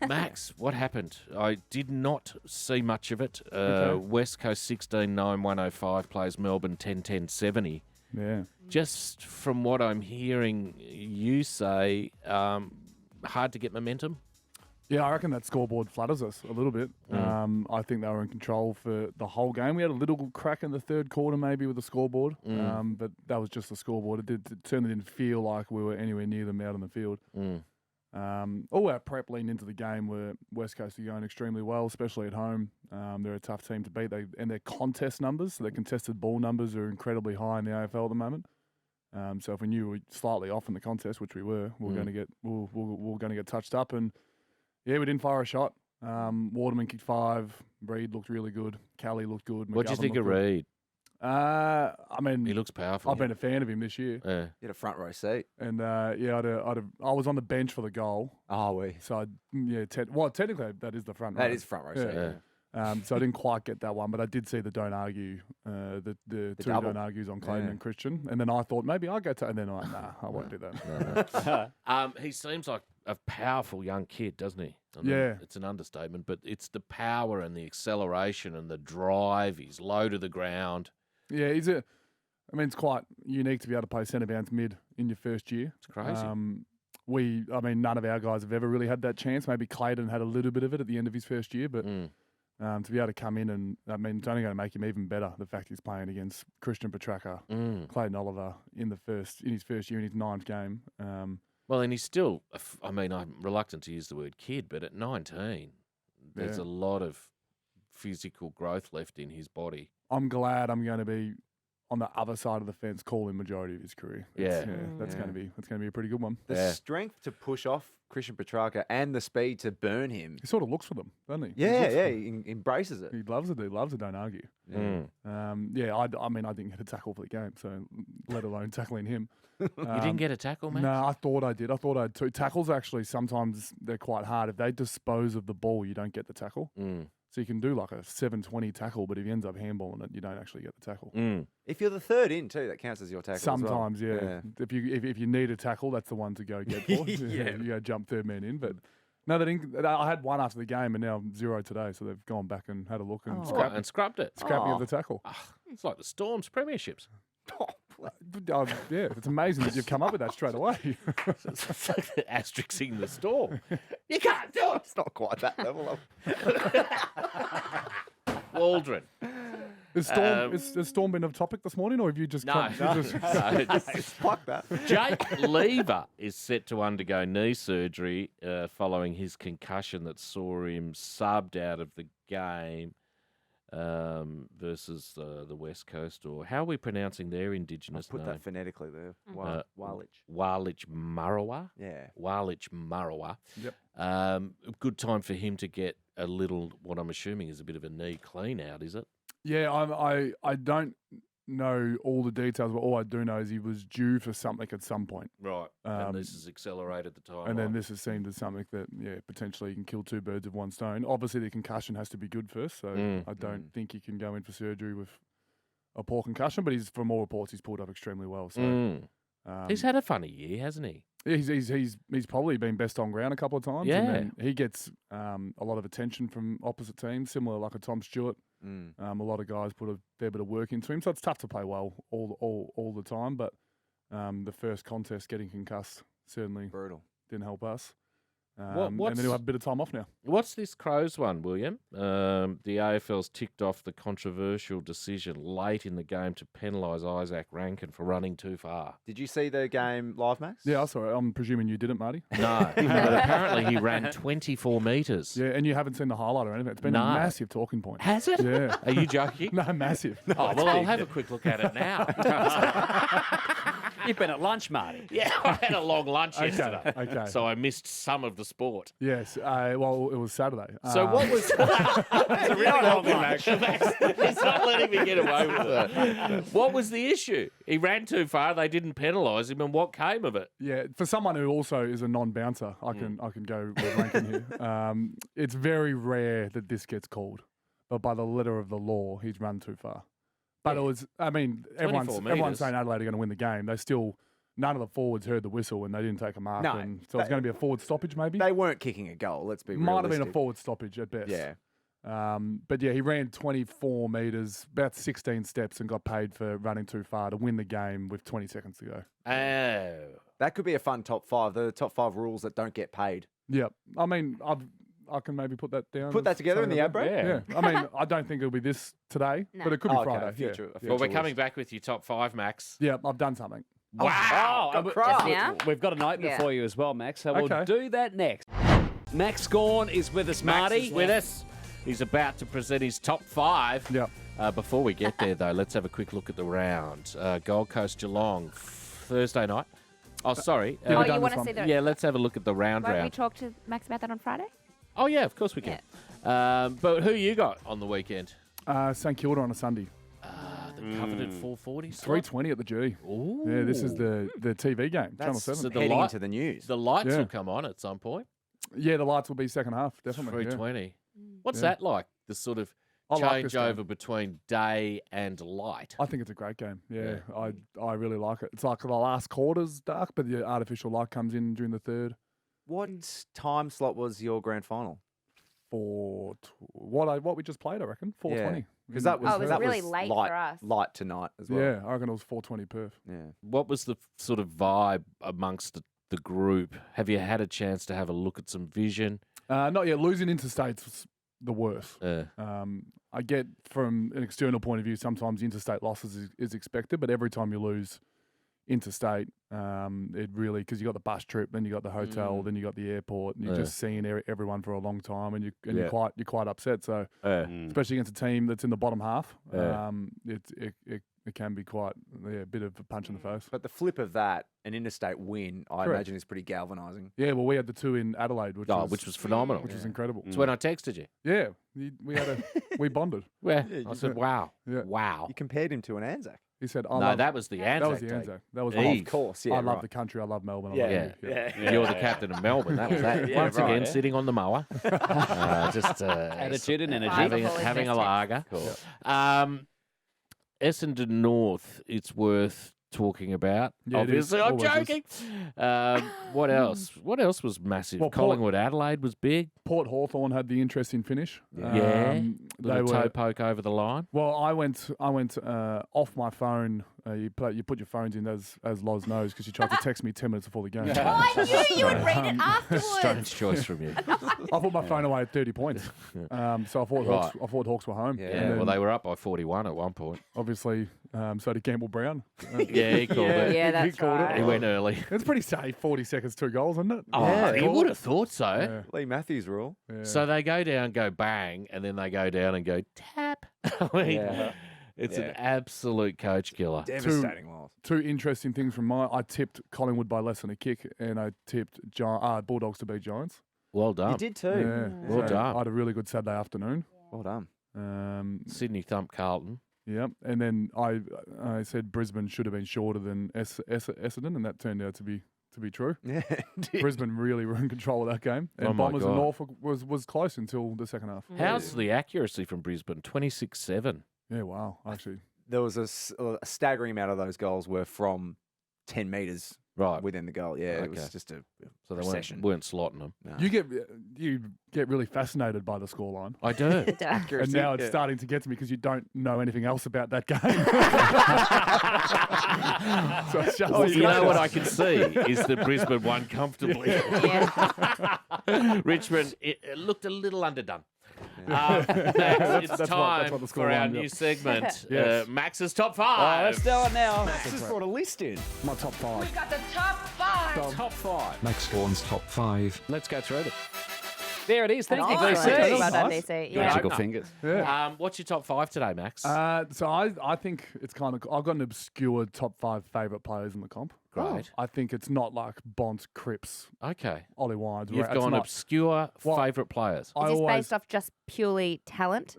Max, what happened? I did not see much of it. Okay. West Coast 16-9-105 plays Melbourne 10-10-70. Yeah. Just from what I'm hearing you say, hard to get momentum? Yeah, I reckon that scoreboard flatters us a little bit. I think they were in control for the whole game. We had a little crack in the third quarter maybe with the scoreboard, but that was just the scoreboard. It certainly didn't feel like we were anywhere near them out on the field. All our prep leaned into the game where West Coast are going extremely well, especially at home. They're a tough team to beat. And their contest numbers, their contested ball numbers are incredibly high in the AFL at the moment. So if we knew we were slightly off in the contest, which we were, we're going to get touched up. And yeah, we didn't fire a shot. Waterman kicked 5. Reed looked really good. Callie looked good. What do you McGovern think of looked good. Reed? I mean, He looks powerful. I've been a fan of him this year. Yeah. You had a front row seat. And I was on the bench for the goal. Oh, we. So technically that is the front row. That is front row seat. Yeah. So I didn't quite get that one, but I did see the don't argue, the two double. don't argues on Clayton Yeah. and Christian, and then I thought maybe I'll go to, and then I'm like, nah, I won't do that. He seems like a powerful young kid, doesn't he? I mean, Yeah. It's an understatement, but it's the power and the acceleration and the drive. He's low to the ground. Yeah, it's quite unique to be able to play centre bounce mid in your first year. It's crazy. None of our guys have ever really had that chance. Maybe Clayton had a little bit of it at the end of his first year, but to be able to come in and, it's only going to make him even better, the fact he's playing against Christian Petrarca, Clayton Oliver in his first year, in his 9th game. Well, and he's still, I'm reluctant to use the word kid, but at 19, there's Yeah. a lot of physical growth left in his body. I'm glad I'm going to be on the other side of the fence calling majority of his career. Yeah. That's going to be a pretty good one. The strength to push off Christian Petrarca and the speed to burn him. He sort of looks for them, doesn't he? He embraces it. He loves it. He loves it. Don't argue. I didn't get a tackle for the game, so let alone tackling him. You didn't get a tackle, man? No, I thought I did. I thought I had 2 tackles. Actually, sometimes they're quite hard. If they dispose of the ball, you don't get the tackle. So you can do like a 720 tackle, but if he ends up handballing it, you don't actually get the tackle. If you're the third in too, that counts as your tackle. Sometimes, as well. yeah. If you need a tackle, that's the one to go get for. Yeah. You go jump third man in. But no, they didn't. I had 1 after the game, and now 0 today. So they've gone back and had a look and Scrubbed it. scrappy of the tackle. It's like the Storm's premierships. Yeah, it's amazing that you've come up with that straight away. Asterixing the Storm. You can't do it. It's not quite that level. Waldron. Has Storm been a topic this morning, or have you just No. Fuck that. Jake Lever is set to undergo knee surgery following his concussion that saw him subbed out of the game versus the West Coast. Or how are we pronouncing their Indigenous Put name? that phonetically there. Walich. Walich Marawa. Yeah. Walich Marawa. Yep. Good time for him to get a little, what I'm assuming is a bit of a knee clean out, is it? Yeah, I don't know all the details, but all I do know is he was due for something at some point. Right. And this has accelerated the time. And then this is seen as something that, potentially you can kill 2 birds with 1 stone. Obviously, the concussion has to be good first, so I don't think he can go in for surgery with a poor concussion, but from all reports, he's pulled up extremely well. So he's had a funny year, hasn't he? he's probably been best on ground a couple of times. Yeah. And then he gets a lot of attention from opposite teams, similar like a Tom Stewart. A lot of guys put a fair bit of work into him, so it's tough to play well all the time. But the first contest, getting concussed, certainly Brutal. didn't help us. What's- and then he'll have a bit of time off now. What's this Crows one, William? The AFL's ticked off the controversial decision late in the game to penalise Isaac Rankin for running too far. Did you see the game live, Max? Yeah, sorry. I'm presuming you didn't, Marty. No, but apparently he ran 24 metres. Yeah, and you haven't seen the highlight or anything. It's been No. a massive talking point. Has it? Yeah. Are you joking? No, massive. Oh, well, I'll have a quick look at it now. You've been at lunch, Marty. Yeah, I had a long lunch yesterday. Okay. So I missed some of the sport. Yes. Well, it was Saturday. So what was... It's a really long lunch. He's not letting me get away with it. What was the issue? He ran too far, they didn't penalise him, and what came of it? Yeah, for someone who also is a non-bouncer, I can go with Rankin here. It's very rare that this gets called, but by the letter of the law, he's run too far. But it was, everyone's 24 metres. saying Adelaide are going to win the game. They still none of the forwards heard the whistle and they didn't take a mark. No, And so it's going to be a forward stoppage maybe. They weren't kicking a goal. Let's be Might have been a realistic. forward stoppage at best. Yeah. But yeah, he ran 24 metres, about 16 steps, and got paid for running too far to win the game with 20 seconds to go. Oh. That could be a fun top 5. The top 5 rules that don't get paid. Yep. I mean, I can maybe put that down. Put that together in the ad break? Yeah. I mean, I don't think it'll be this today, No. but it could be Oh, okay, Friday. a future- a Yeah. future Well, we're list. coming back with your top 5, Max. Yeah, I've done something. Wow. got we- craft. now? We've got an opener Yeah. for you as well, Max. So we'll Okay. do that next. Max Gorn is with us, Max Marty. is with us. He's about to present his top 5. Yep. Before we get there, though, let's have a quick look at the round. Gold Coast Geelong, Thursday night. Oh, sorry. Yeah, Oh, we've done you this want to one. see the? Yeah, let's have a look at the round Won't we round. talk to Max about that on Friday? Oh, yeah, of course we can. But who you got on the weekend? St Kilda on a Sunday. The coveted 440 slot? 3:20 at the G. Ooh. Yeah, this is the TV game, Channel That's 7. So the heading light- into the news. The lights Yeah. will come on at some point. Yeah, the lights will be second half, definitely. Yeah. 320. What's Yeah. that like? The sort of I like this changeover game. between day and light. I think it's a great game. Yeah, I really like it. It's like the last quarter's dark, but the artificial light comes in during the third. What time slot was your grand final? What we just played, I reckon, 4:20. Because that was Oh, it was that really late for light, us. light tonight as well. Yeah, I reckon it was 4:20 Perth. Yeah. What was the sort of vibe amongst the group? Have you had a chance to have a look at some vision? Not yet. Losing interstates was the worst. Uh, I get from an external point of view, sometimes interstate losses is expected, but every time you lose interstate, it really, because you got the bus trip, then you got the hotel, then you got the airport, and you're Yeah. just seeing everyone for a long time, and Yeah. you're quite upset. So especially against a team that's in the bottom half, Yeah. it can be quite a bit of a punch in the face. But the flip of that, an interstate win, I Correct. imagine is pretty galvanising. Yeah, well, we had the 2 in Adelaide, which which was phenomenal. which was incredible. It's when I texted you. Yeah, we bonded. Well, Yeah, I said, wow. Yeah. Wow. You compared him to an Anzac. He said, No, that was the That Anzac. that was the take. Anzac. That was Eve. the Of course, yeah. I love right. the country. I love Melbourne. I Yeah. love Yeah. Eve, You're the captain of Melbourne. That was that. Yeah, Once right, again, yeah. sitting on the mower, just Attitude and energy. having Wonderful having a existence. lager. Essendon North, it's worth talking about. Yeah, it is. Obviously, I'm Always joking. What else? What else was massive? Well, Port- Collingwood Adelaide was big. Port Hawthorn had the interesting finish. Yeah. They Little toe were. poke over the line. Well, I went off my phone. You put your phones in as Loz knows because she tried to text me 10 minutes before the game. Oh, I knew you would read it afterwards. Strange choice from you. I put my phone away at 30 points. So I thought Hawks were home. Yeah. And Yeah, then well, they were up by 41 at one point. obviously, so did Campbell Brown. Yeah, he called it. Yeah, that's called it. right. He went early. It's pretty safe. 40 seconds, 2 goals, isn't it? Oh, Yeah, he cool. would have thought so. Yeah, Lee Matthews rule. yeah. So they go down, go bang, and then they go down and go tap. I mean, Yeah. it's Yeah. an absolute coach killer. Devastating loss. 2 interesting things from I tipped Collingwood by less than a kick, and I tipped Bulldogs to beat Giants. Well done. You did too. Yeah, Well done. I had a really good Saturday afternoon. Well done. Sydney thump Carlton. Yep, and then I said Brisbane should have been shorter than Essendon, and that turned out to be true. Yeah. Brisbane really were in control of that game, and Oh my Bombers and God. Norfolk was close until the second half. How's the accuracy from Brisbane? 26-7. Yeah, wow, actually. There was a staggering amount of those goals were from 10 metres Right. within the goal. Yeah, it was Okay. just a So they procession. weren't slotting them. No. You get really fascinated by the scoreline. I do. Duh. And now it's starting to get to me because you don't know anything else about that game. So it's just You know what I can see is that Brisbane won comfortably. Yeah. Richmond, it looked a little underdone. That's It's what- time that's what the score for our lined new up. segment, Yes. Max's Top Oh, 5. let's do it now. just brought a list in. my top 5. Got the top 5. Top 5. Max Gorn's top 5. Let's go through them. There it is. Thank you, Excellent. DC. Well done, Nice. DC. Yeah. Yeah. Magical No. fingers. Yeah. What's your top 5 today, Max? So I think it's kind of I've got an obscure top 5 favourite players in the comp. Great. I think it's not like Bont, Cripps, Okay. Ollie Wines. You've It's gone not. obscure Well, favourite players. I Is this always based off just purely talent?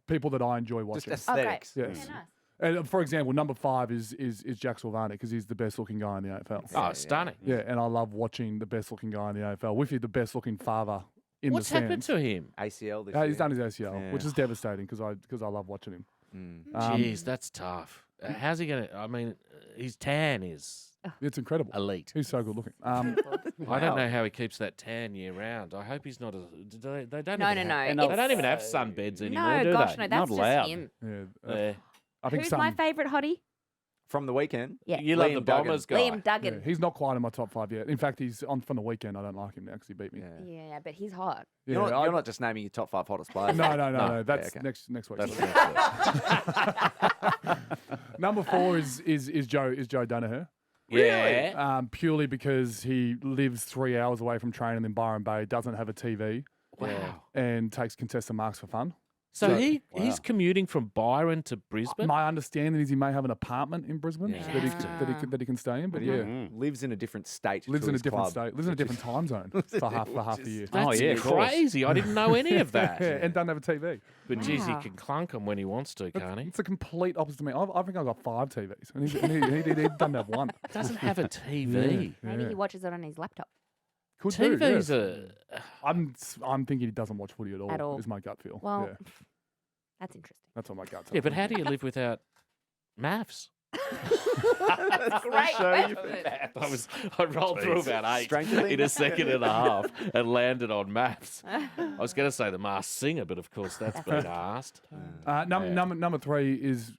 people that I enjoy Just watching. aesthetics. Yes. Yeah, nice. And for example, number 5 is Jack Silvani because he's the best looking guy in the AFL. Oh, stunning. Yeah, and I love watching the best looking guy in the AFL. With you, the best looking father in What's the happened stands. to him? ACL this He's year. done his ACL, which Yeah. is devastating because I love watching him. Mm. Um, Jeez, that's tough. How's he going to? I mean, his tan is It's incredible. Elite. He's so good looking. I don't know how he keeps that tan year round. I hope he's not a. They don't. No, even no, have- no. They don't even have It's- sunbeds anymore, No, do gosh, they? no. That's Not just allowed. him. Yeah, Yeah. I think Who's some. my favourite hottie? From the weekend. Yeah. You love Liam the Duggan. Bombers guy. Liam Yeah, Duggan. he's not quite in my top 5 yet. In fact, he's on from the weekend. I don't like him now because he beat me. Yeah. Yeah, but he's hot. You're, Yeah, not, you're not just naming your top 5 hottest players. No. That's okay. next week. That's next Number 4 is Joe Danaher. Yeah. Purely because he lives 3 hours away from training in Byron Bay, doesn't have a TV, Wow. and takes contested marks for fun. So he's Wow. commuting from Byron to Brisbane. My understanding is he may have an apartment in Brisbane Yeah. that he can stay in, but yeah, Lives in a different state. lives to in a his different club, state, lives in a which different time zone for half the year. That's Oh, yeah, of course. crazy. I didn't know any of that. Yeah, and doesn't have a TV. But geez, he Wow. can clunk them when he wants to, can't he? It's a complete opposite to me. I think I've got 5 TVs, and he doesn't have one. Doesn't have a TV. Maybe Yeah. he watches it on his laptop. Could do, TV's yes. I'm thinking he doesn't watch footy at all. At all. Is my gut feel. Well, yeah, that's interesting. that's what my gut. Yeah, tells but me. how do you live without maths? Great question. I rolled through about 8 Strangely. in a second and a half and landed on maths. I was going to say the Masked Singer, but of course that's been asked. Number 3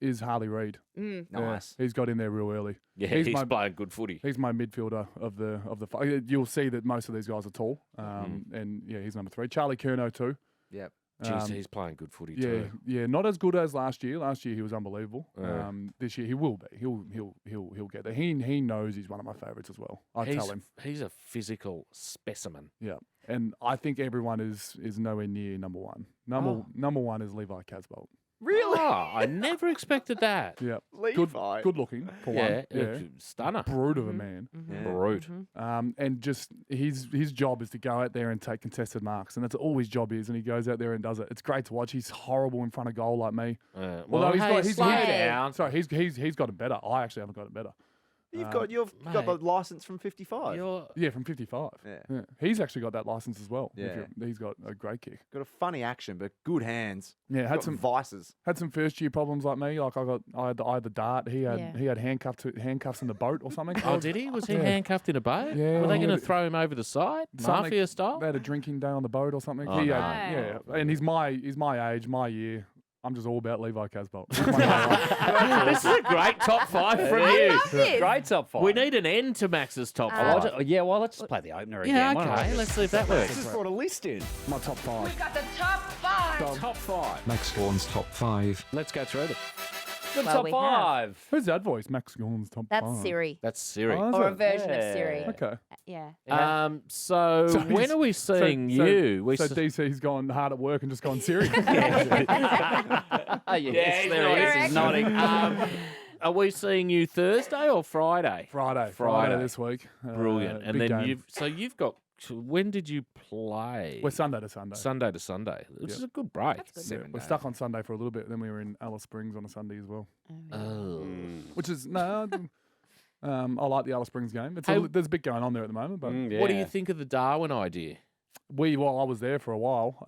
is Harley Reid. Mm. Nice. He's got in there real early. Yeah, He's he's my- playing good footy. He's my midfielder of the. You'll see that most of these guys are tall, and yeah, he's number 3. Charlie Curnow too. Yep. Jeez, he's playing good footy Yeah, too. yeah, not as good as last year. Last year he was unbelievable. Yeah. This year he will be. He'll get there. He knows he's one of my favourites as well. I tell him. He's a physical specimen. Yeah, and I think everyone is nowhere near number 1. Number 1 is Levi Casbolt. Really? Oh, I never expected that. Yeah, Levi. good looking for Yeah, one. Yeah, stunner. brute of a man. Yeah. Brute. And just his job is to go out there and take contested marks, and that's all his job is. And he goes out there and does it. It's great to watch. He's horrible in front of goal like me. Well, Although he's slow got- down. Sorry, he's got it better. I actually haven't got it better. You've got mate, the license from 55. You're, Yeah, from 55. Yeah. He's actually got that license as well. Yeah. He's got a great kick. Got a funny action, but good hands. Yeah, Got had some vices. first year problems like me. Like I had the dart. He had handcuffs in the boat or something. oh, did he? Was he Yeah. handcuffed in a boat? Yeah, Were they yeah. going to throw him over the side, Something- mafia style? They had a drinking day on the boat or something. Oh, He no. had- yeah, and he's my age, my year. I'm just all about Levi Casbolt. He's my guy. This is a great top 5 from you. love this. Great top 5. We need an end to Max's top Oh, 5. Yeah, well, let's just play the opener again. Yeah, Why not? okay. Let's see if that works. Just brought a list in. my top 5. Got the top 5. Top 5. Max Gorn's top 5. Let's go through them. Good Well, top we 5. Who's that voice? Max Gorn's top 5. That's Siri. That's Siri. Oh, is Or a it? version of Yeah. Siri. Okay. Yeah. So So when he's- are we seeing so, you? We So s- DC's gone hard at work and just gone Siri. Oh, yes, there he is. He's nodding. Are we seeing you Thursday or Friday? Friday Friday. this week. Brilliant. And big then game. you've got. When did you play? We're Sunday to Sunday. Sunday to Sunday, which Yep. is a good break. That's good. Yeah, 7 we're days. stuck on Sunday for a little bit, then we were in Alice Springs on a Sunday as well. Oh. Which is no. I like the Alice Springs game. Hey- There's a bit going on there at the moment, but What do you think of the Darwin idea? I was there for a while.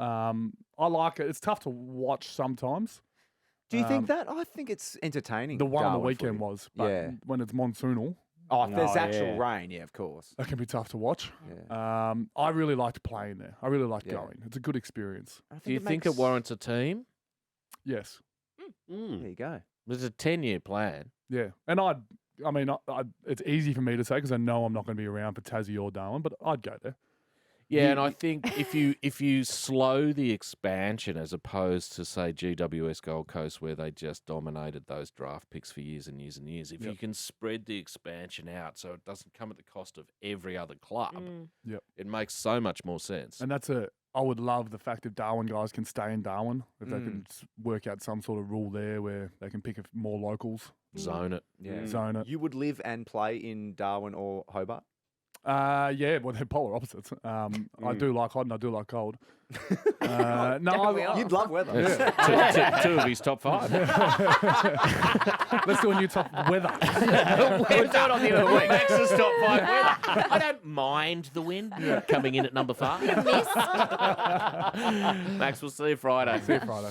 I like it. It's tough to watch sometimes. Do you think that? I think it's entertaining. The one on the Darwin weekend footy. was, but Yeah. when it's monsoonal, Oh, if there's Oh, actual yeah. rain, yeah, of course. that can be tough to watch. Yeah. I really liked playing there. I really liked Yeah. going. It's a good experience. I Do you think makes- it warrants a team? Yes. There you go. There's a 10-year plan. Yeah. And it's easy for me to say because I know I'm not going to be around for Tassie or Darwin, but I'd go there. Yeah, and I think if you slow the expansion as opposed to say GWS Gold Coast where they just dominated those draft picks for years and years and years, if you Yep. can spread the expansion out so it doesn't come at the cost of every other club, Yep. it makes so much more sense. And I would love the fact if Darwin guys can stay in Darwin, if they can work out some sort of rule there where they can pick more locals, Zone it. Yeah. zone it. You would live and play in Darwin or Hobart? Yeah, well, they're polar opposites. I do like hot and I do like cold. No, Don't we all? You'd love weather. two of his top 5. let's do a new top weather. We'll do it on the end of the week. Max's top 5 weather. I don't mind the wind coming in at number 5. Max, we'll see you Friday. See you Friday.